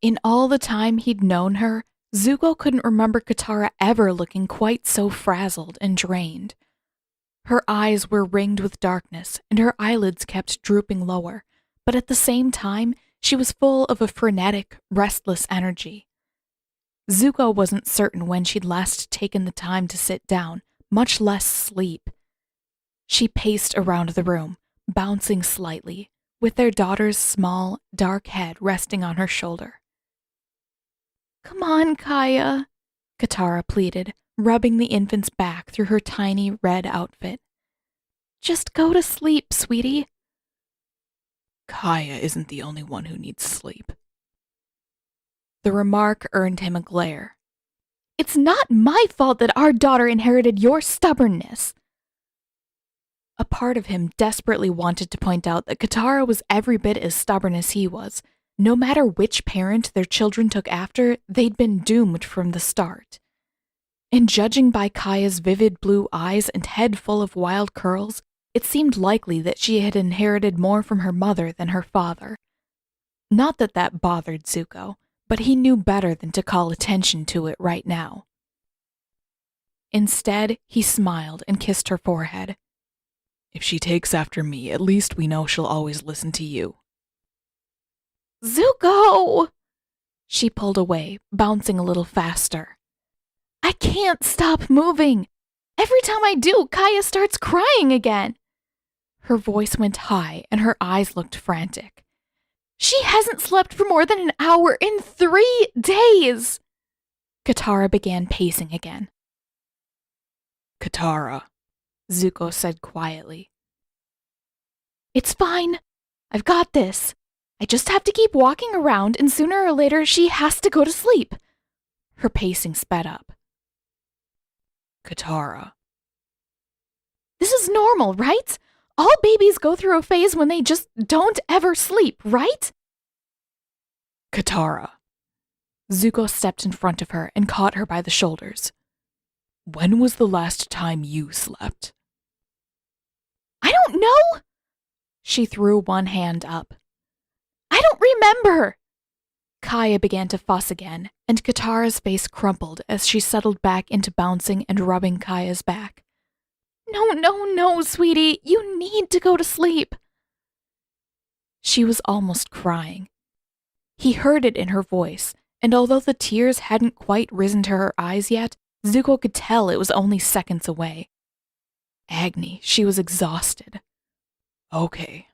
In all the time he'd known her, Zuko couldn't remember Katara ever looking quite so frazzled and drained. Her eyes were ringed with darkness, and her eyelids kept drooping lower, but at the same time, she was full of a frenetic, restless energy. Zuko wasn't certain when she'd last taken the time to sit down, much less sleep. She paced around the room, bouncing slightly, with their daughter's small, dark head resting on her shoulder. "Come on, Kaya," Katara pleaded, rubbing the infant's back through her tiny red outfit. "Just go to sleep, sweetie." Kaya isn't the only one who needs sleep. The remark earned him a glare. "It's not my fault that our daughter inherited your stubbornness." A part of him desperately wanted to point out that Katara was every bit as stubborn as he was. No matter which parent their children took after, they'd been doomed from the start. And judging by Kaya's vivid blue eyes and head full of wild curls, it seemed likely that she had inherited more from her mother than her father. Not that that bothered Zuko, but he knew better than to call attention to it right now. Instead, he smiled and kissed her forehead. "If she takes after me, at least we know she'll always listen to you." "Zuko!" She pulled away, bouncing a little faster. "I can't stop moving. Every time I do, Kaya starts crying again." Her voice went high and her eyes looked frantic. "She hasn't slept for more than an hour in 3 days." Katara began pacing again. "Katara," Zuko said quietly. "It's fine. I've got this. I just have to keep walking around, and sooner or later she has to go to sleep." Her pacing sped up. "Katara." "This is normal, right? All babies go through a phase when they just don't ever sleep, right?" "Katara." Zuko stepped in front of her and caught her by the shoulders. "When was the last time you slept?" "I don't know." She threw one hand up. "I don't remember." Kaya began to fuss again, and Katara's face crumpled as she settled back into bouncing and rubbing Kaya's back. No, sweetie, you need to go to sleep." She was almost crying. He heard it in her voice, and although the tears hadn't quite risen to her eyes yet, Zuko could tell it was only seconds away. Agni, she was exhausted. "Okay."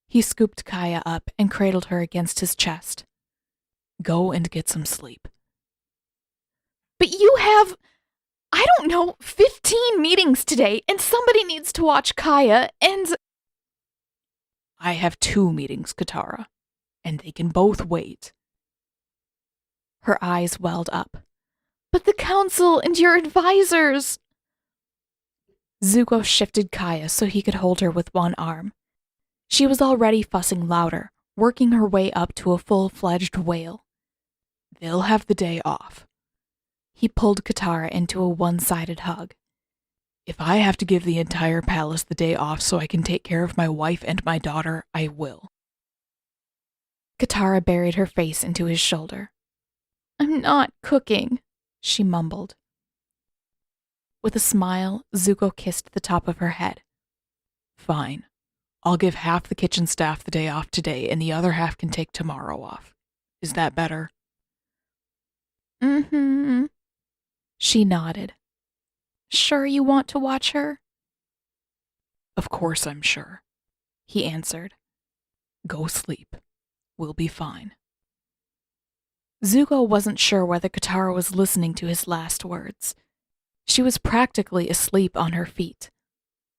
He scooped Kaya up and cradled her against his chest. "Go and get some sleep." "But you have, 15 meetings today, and somebody needs to watch Kaya, and—" "I have 2 meetings, Katara, and they can both wait." Her eyes welled up. "But the council and your advisors—" Zuko shifted Kaya so he could hold her with one arm. She was already fussing louder, working her way up to a full-fledged wail. "They'll have the day off." He pulled Katara into a one-sided hug. "If I have to give the entire palace the day off so I can take care of my wife and my daughter, I will." Katara buried her face into his shoulder. "I'm not cooking," she mumbled. With a smile, Zuko kissed the top of her head. "Fine. I'll give half the kitchen staff the day off today, and the other half can take tomorrow off. Is that better?" "Mm-hmm." She nodded. "Sure you want to watch her?" "Of course I'm sure," he answered. "Go sleep. We'll be fine." Zuko wasn't sure whether Katara was listening to his last words. She was practically asleep on her feet.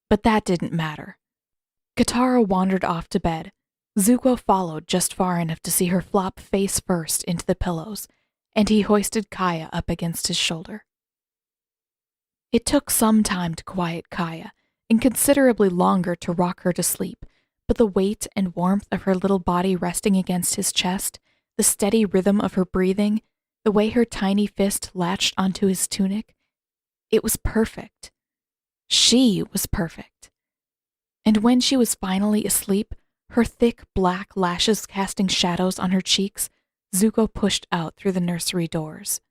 But that didn't matter. Katara wandered off to bed. Zuko followed just far enough to see her flop face first into the pillows, and he hoisted Kaya up against his shoulder. It took some time to quiet Kaya, and considerably longer to rock her to sleep, but the weight and warmth of her little body resting against his chest, the steady rhythm of her breathing, the way her tiny fist latched onto his tunic, it was perfect. She was perfect. And when she was finally asleep, her thick black lashes casting shadows on her cheeks, Zuko pushed out through the nursery doors.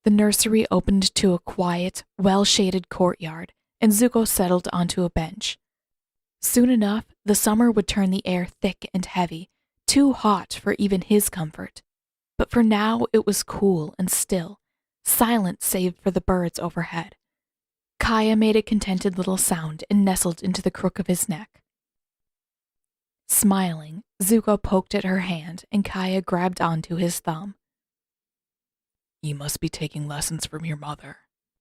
The nursery opened to a quiet, well-shaded courtyard, and Zuko settled onto a bench. Soon enough, the summer would turn the air thick and heavy, too hot for even his comfort. But for now, it was cool and still, silent save for the birds overhead. Kaya made a contented little sound and nestled into the crook of his neck. Smiling, Zuko poked at her hand and Kaya grabbed onto his thumb. You must be taking lessons from your mother,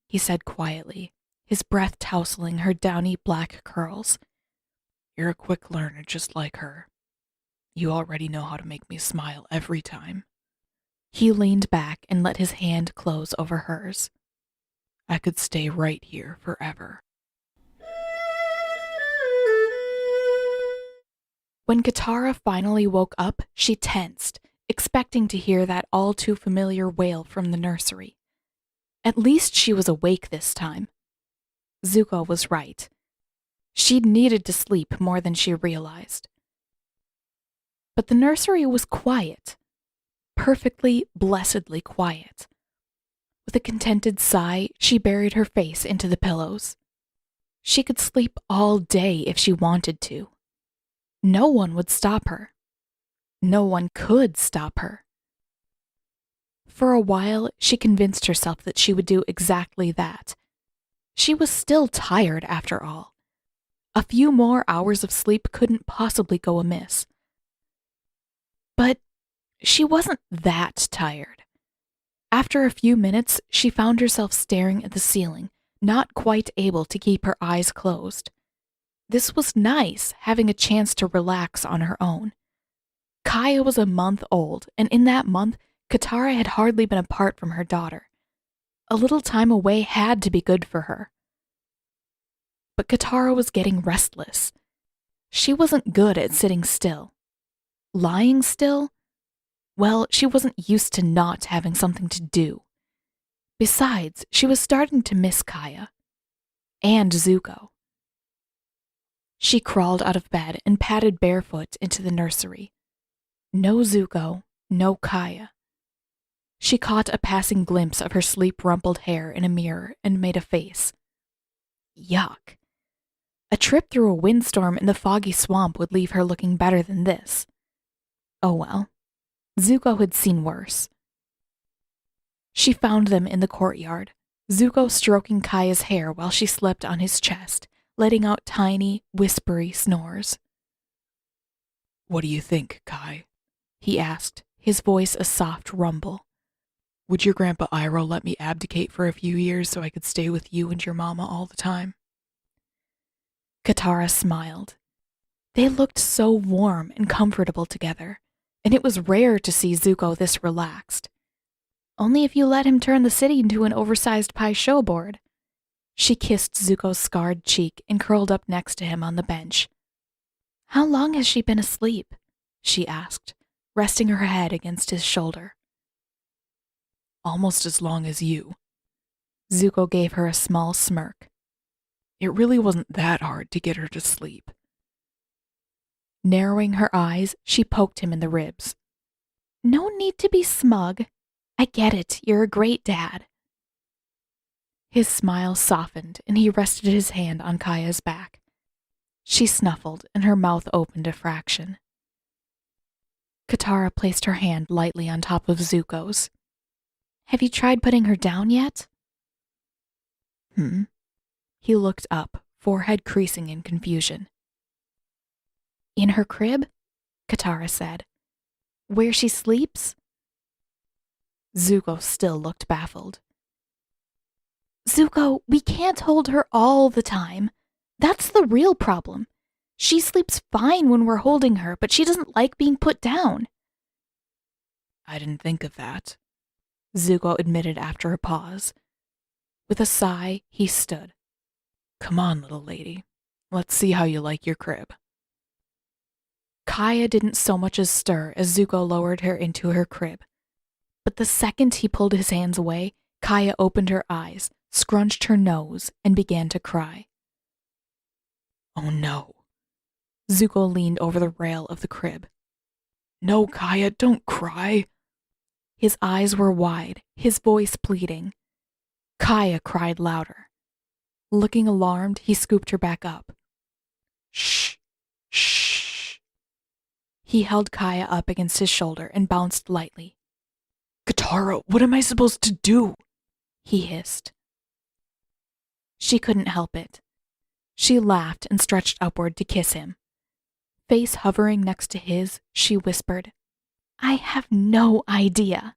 he said quietly, his breath tousling her downy black curls. You're a quick learner just like her. You already know how to make me smile every time. He leaned back and let his hand close over hers. I could stay right here forever. When Katara finally woke up, she tensed, expecting to hear that all too familiar wail from the nursery. At least she was awake this time. Zuko was right. She'd needed to sleep more than she realized. But the nursery was quiet. Perfectly, blessedly quiet. With a contented sigh, she buried her face into the pillows. She could sleep all day if she wanted to. No one would stop her. No one could stop her. For a while, she convinced herself that she would do exactly that. She was still tired after all. A few more hours of sleep couldn't possibly go amiss. But she wasn't that tired. After a few minutes, she found herself staring at the ceiling, not quite able to keep her eyes closed. This was nice, having a chance to relax on her own. Kaya was a month old, and in that month, Katara had hardly been apart from her daughter. A little time away had to be good for her. But Katara was getting restless. She wasn't good at sitting still. Lying still? Well, she wasn't used to not having something to do. Besides, she was starting to miss Kaya. And Zuko. She crawled out of bed and padded barefoot into the nursery. No Zuko, no Kaya. She caught a passing glimpse of her sleep-rumpled hair in a mirror and made a face. Yuck. A trip through a windstorm in the foggy swamp would leave her looking better than this. Oh well. Zuko had seen worse. She found them in the courtyard, Zuko stroking Kaya's hair while she slept on his chest, letting out tiny, whispery snores. What do you think, Kai? He asked, his voice a soft rumble. Would your Grandpa Iroh let me abdicate for a few years so I could stay with you and your mama all the time? Katara smiled. They looked so warm and comfortable together, and it was rare to see Zuko this relaxed. Only if you let him turn the city into an oversized pie showboard. She kissed Zuko's scarred cheek and curled up next to him on the bench. How long has she been asleep? She asked, resting her head against his shoulder. Almost as long as you. Zuko gave her a small smirk. It really wasn't that hard to get her to sleep. Narrowing her eyes, she poked him in the ribs. No need to be smug. I get it, you're a great dad. His smile softened and he rested his hand on Kaya's back. She snuffled and her mouth opened a fraction. Katara placed her hand lightly on top of Zuko's. Have you tried putting her down yet? He looked up, forehead creasing in confusion. In her crib? Katara said. Where she sleeps? Zuko still looked baffled. Zuko, we can't hold her all the time. That's the real problem. She sleeps fine when we're holding her, but she doesn't like being put down. I didn't think of that, Zuko admitted after a pause. With a sigh, he stood. Come on, little lady. Let's see how you like your crib. Kaya didn't so much as stir as Zuko lowered her into her crib. But the second he pulled his hands away, Kaya opened her eyes, scrunched her nose, and began to cry. Oh no. Zuko leaned over the rail of the crib. No, Kaya, don't cry. His eyes were wide, his voice pleading. Kaya cried louder. Looking alarmed, he scooped her back up. Shh, shh. He held Kaya up against his shoulder and bounced lightly. Katara, what am I supposed to do? He hissed. She couldn't help it. She laughed and stretched upward to kiss him. Face hovering next to his, she whispered, I have no idea.